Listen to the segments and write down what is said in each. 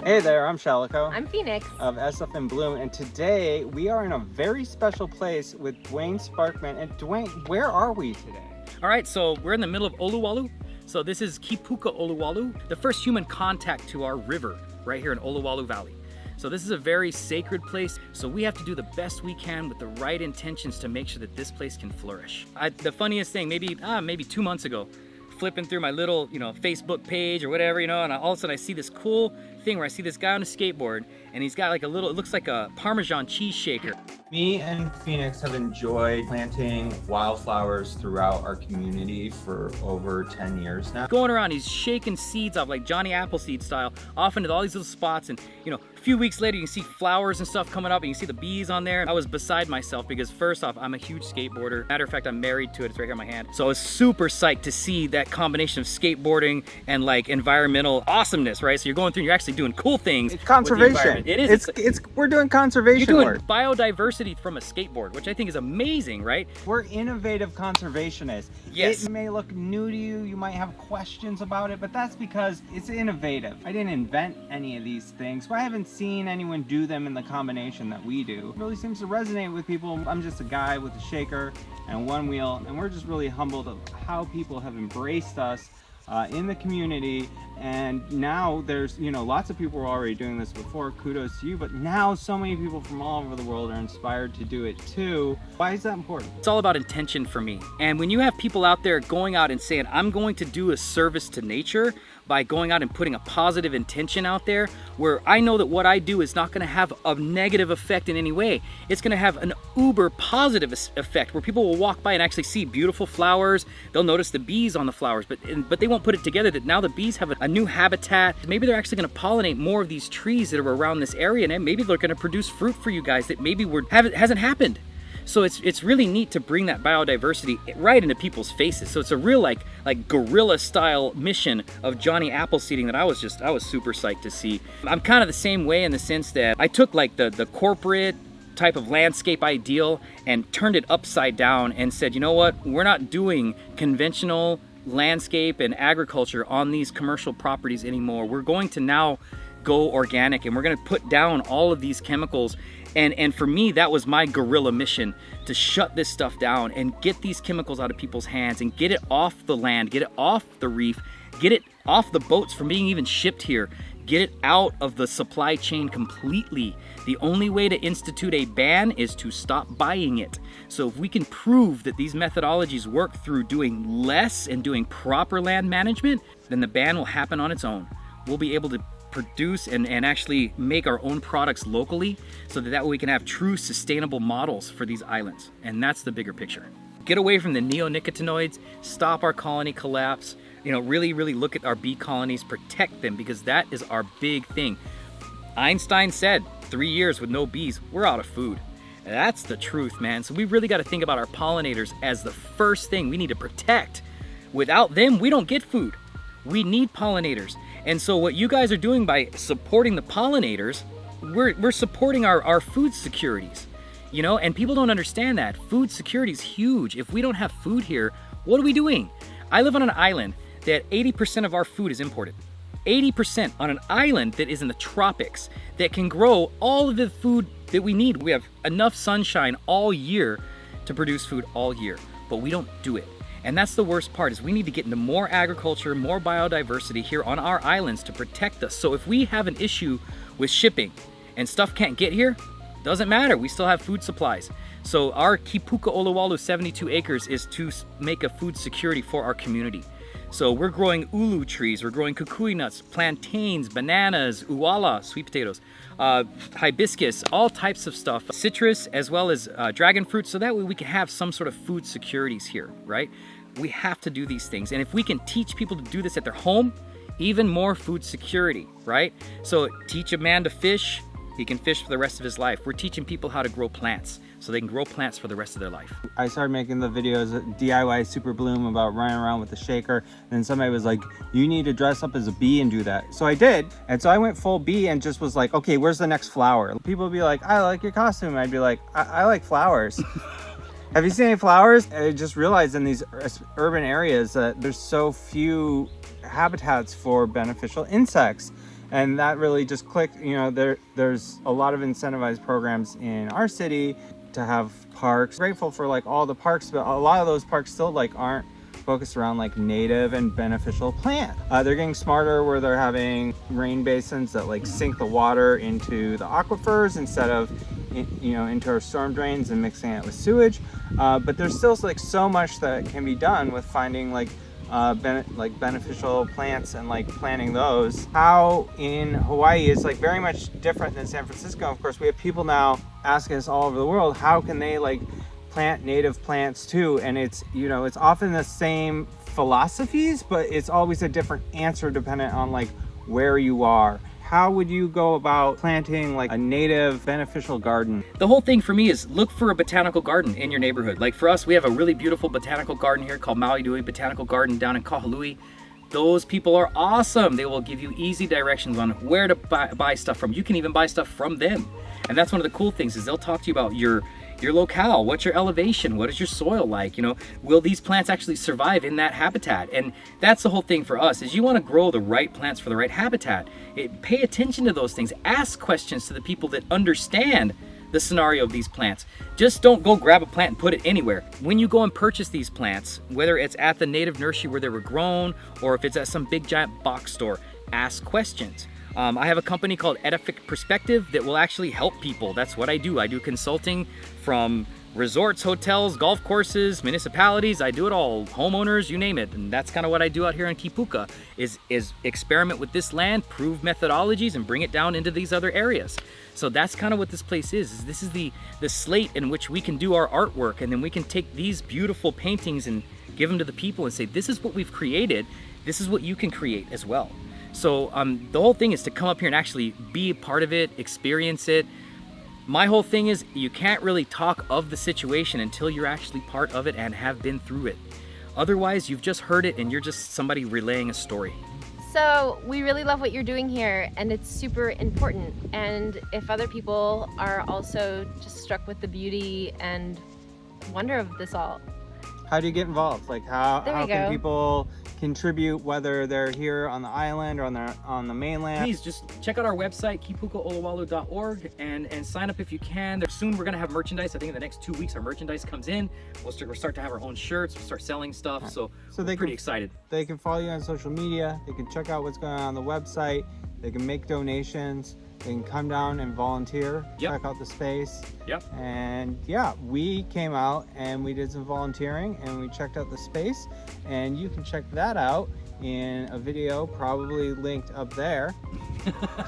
Hey there, I'm Shalico. I'm Phoenix of SF in Bloom, and today we are in a very special place with Duane Sparkman. And Duane, where are we today? All right, so we're in the middle of Olowalu. So this is Kīpuka Olowalu, the first human contact to our river right here in Olowalu Valley. So this is a very sacred place, so we have to do the best we can with the right intentions to make sure that this place can flourish. The funniest thing, maybe 2 months ago, flipping through my little, Facebook page or whatever, and all of a sudden I see this cool thing where I see this guy on a skateboard, and he's got like it looks like a Parmesan cheese shaker. Me and Phoenix have enjoyed planting wildflowers throughout our community for over 10 years now. Going around, he's shaking seeds off like Johnny Appleseed style, off into all these little spots, and a few weeks later you can see flowers and stuff coming up, and you see the bees on there. I was beside myself because first off, I'm a huge skateboarder. Matter of fact, I'm married to it. It's right here in my hand. So I was super psyched to see that combination of skateboarding and like environmental awesomeness, right? So you're going through and you're actually doing cool things. It's conservation. It is. We're doing conservation You're doing work. biodiversity from a skateboard, which I think is amazing, right? We're innovative conservationists. Yes. It may look new to you, you might have questions about it, but that's because it's innovative. I didn't invent any of these things, but I haven't seen anyone do them in the combination that we do. It really seems to resonate with people. I'm just a guy with a shaker and one wheel, and we're just really humbled of how people have embraced us in the community. And now there's lots of people were already doing this before, kudos to you, but now so many people from all over the world are inspired to do it too. Why is that important? It's all about intention for me. And when you have people out there going out and saying, I'm going to do a service to nature by going out and putting a positive intention out there, where I know that what I do is not going to have a negative effect in any way. It's going to have an uber positive effect where people will walk by and actually see beautiful flowers. They'll notice the bees on the flowers, but they won't put it together that now the bees have a new habitat. Maybe they're actually going to pollinate more of these trees that are around this area, and maybe they're going to produce fruit for you guys that maybe hasn't happened. So it's really neat to bring that biodiversity right into people's faces. So it's a real like guerrilla style mission of Johnny Appleseeding that I was super psyched to see. I'm kind of the same way in the sense that I took like the corporate type of landscape ideal and turned it upside down and said, you know what, we're not doing conventional landscape and agriculture on these commercial properties anymore. We're going to now go organic, and we're going to put down all of these chemicals. And for me, that was my guerrilla mission, to shut this stuff down and get these chemicals out of people's hands and get it off the land, get it off the reef, get it off the boats from being even shipped here, get it out of the supply chain completely. The only way to institute a ban is to stop buying it. So if we can prove that these methodologies work through doing less and doing proper land management, then the ban will happen on its own. We'll be able to produce and actually make our own products locally, so that way we can have true sustainable models for these islands. And that's the bigger picture. Get away from the neonicotinoids, stop our colony collapse, really look at our bee colonies, protect them, because that is our big thing. Einstein said 3 years with no bees, we're out of food. That's the truth, man. So we really got to think about our pollinators as the first thing we need to protect. Without them, we don't get food. We need pollinators. And so what you guys are doing by supporting the pollinators, we're supporting our food securities, and people don't understand that. Food security is huge. If we don't have food here, what are we doing? I live on an island that 80% of our food is imported. 80% on an island that is in the tropics that can grow all of the food that we need. We have enough sunshine all year to produce food all year, but we don't do it. And that's the worst part, is we need to get into more agriculture, more biodiversity here on our islands to protect us. So if we have an issue with shipping and stuff can't get here, doesn't matter, we still have food supplies. So our Kīpuka Olowalu 72 acres is to make a food security for our community. So we're growing ulu trees, we're growing kukui nuts, plantains, bananas, uwala, sweet potatoes, hibiscus, all types of stuff, citrus as well as dragon fruit, so that way we can have some sort of food securities here, right? We have to do these things. And if we can teach people to do this at their home, even more food security, right? So teach a man to fish, he can fish for the rest of his life. We're teaching people how to grow plants so they can grow plants for the rest of their life. I started making the videos DIY Super Bloom about running around with the shaker, and then somebody was like, you need to dress up as a bee and do that. So I did, and so I went full bee and just was like, okay, where's the next flower? People would be like, I like your costume. I'd be like, I like flowers. Have you seen any flowers? I just realized in these urban areas that there's so few habitats for beneficial insects. And that really just clicked. You know, there's a lot of incentivized programs in our city to have parks. Grateful for like all the parks, but a lot of those parks still like aren't focused around like native and beneficial plant. They're getting smarter where they're having rain basins that like sink the water into the aquifers instead of into our storm drains and mixing it with sewage. But there's still like so much that can be done with finding like beneficial plants and like planting those. How in Hawaii is like very much different than San Francisco. Of course, we have people now asking us all over the world, how can they like plant native plants too? And it's often the same philosophies, but it's always a different answer dependent on like where you are. How would you go about planting like a native beneficial garden? The whole thing for me is look for a botanical garden in your neighborhood. Like for us, we have a really beautiful botanical garden here called Maui Dui Botanical Garden down in Kahului. Those people are awesome. They will give you easy directions on where to buy stuff from. You can even buy stuff from them. And that's one of the cool things is they'll talk to you about your locale, what's your elevation, what is your soil like, will these plants actually survive in that habitat? And that's the whole thing for us is you want to grow the right plants for the right habitat. Pay attention to those things. Ask questions to the people that understand the scenario of these plants. Just don't go grab a plant and put it anywhere. When you go and purchase these plants, whether it's at the native nursery where they were grown or if it's at some big giant box store, ask questions. I have a company called Edific Perspective that will actually help people. That's what I do. I do consulting from resorts, hotels, golf courses, municipalities. I do it all. Homeowners, you name it. And that's kind of what I do out here in Kīpuka is experiment with this land, prove methodologies, and bring it down into these other areas. So that's kind of what this place is this is the slate in which we can do our artwork, and then we can take these beautiful paintings and give them to the people and say, this is what we've created. This is what you can create as well. So the whole thing is to come up here and actually be a part of it, experience it. My whole thing is you can't really talk of the situation until you're actually part of it and have been through it. Otherwise, you've just heard it and you're just somebody relaying a story. So we really love what you're doing here, and it's super important. And if other people are also just struck with the beauty and wonder of this all, how do you get involved? Like how can people contribute, whether they're here on the island or on the mainland? Please just check out our website, KīpukaOlowalu.org, and sign up if you can. Soon we're gonna have merchandise. I think in the next 2 weeks our merchandise comes in. We'll start to have our own shirts. We'll start selling stuff. Right. So we're pretty excited. They can follow you on social media. They can check out what's going on the website. They can make donations. They can come down and volunteer, check out the space. And yeah, we came out and we did some volunteering and we checked out the space, and you can check that out in a video probably linked up there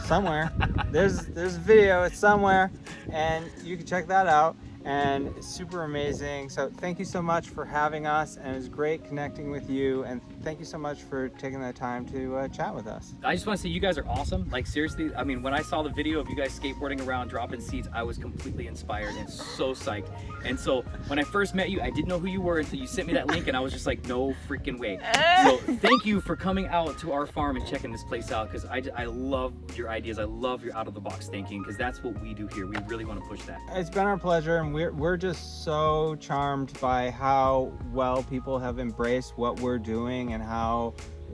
somewhere. There's a video, it's somewhere, and you can check that out. And it's super amazing. So thank you so much for having us, and it was great connecting with you, and thank you so much for taking the time to chat with us. I just want to say you guys are awesome. Like seriously, I mean, when I saw the video of you guys skateboarding around, dropping seeds, I was completely inspired and so psyched. And so when I first met you, I didn't know who you were until you sent me that link, and I was just like, no freaking way. So thank you for coming out to our farm and checking this place out, because I love your ideas. I love your out of the box thinking, because that's what we do here. We really want to push that. It's been our pleasure, and we're just so charmed by how well people have embraced what we're doing and how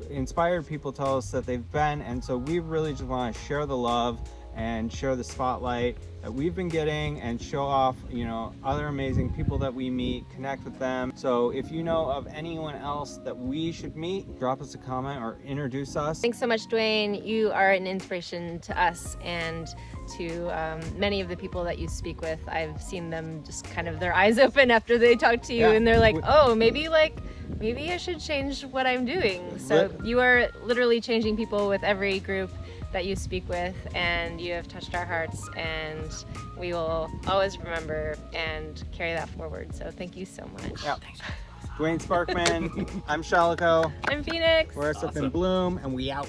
inspired people tell us that they've been. And so we really just want to share the love and share the spotlight that we've been getting and show off, other amazing people that we meet, connect with them. So if you know of anyone else that we should meet, drop us a comment or introduce us. Thanks so much, Duane. You are an inspiration to us and to many of the people that you speak with. I've seen them just kind of their eyes open after they talk to you, and they're like, oh, maybe I should change what I'm doing. So you are literally changing people with every group that you speak with, and you have touched our hearts, and we will always remember and carry that forward. So thank you so much. Yep. Duane Sparkman, I'm Shalico. I'm Phoenix. We're up in Bloom, and we out.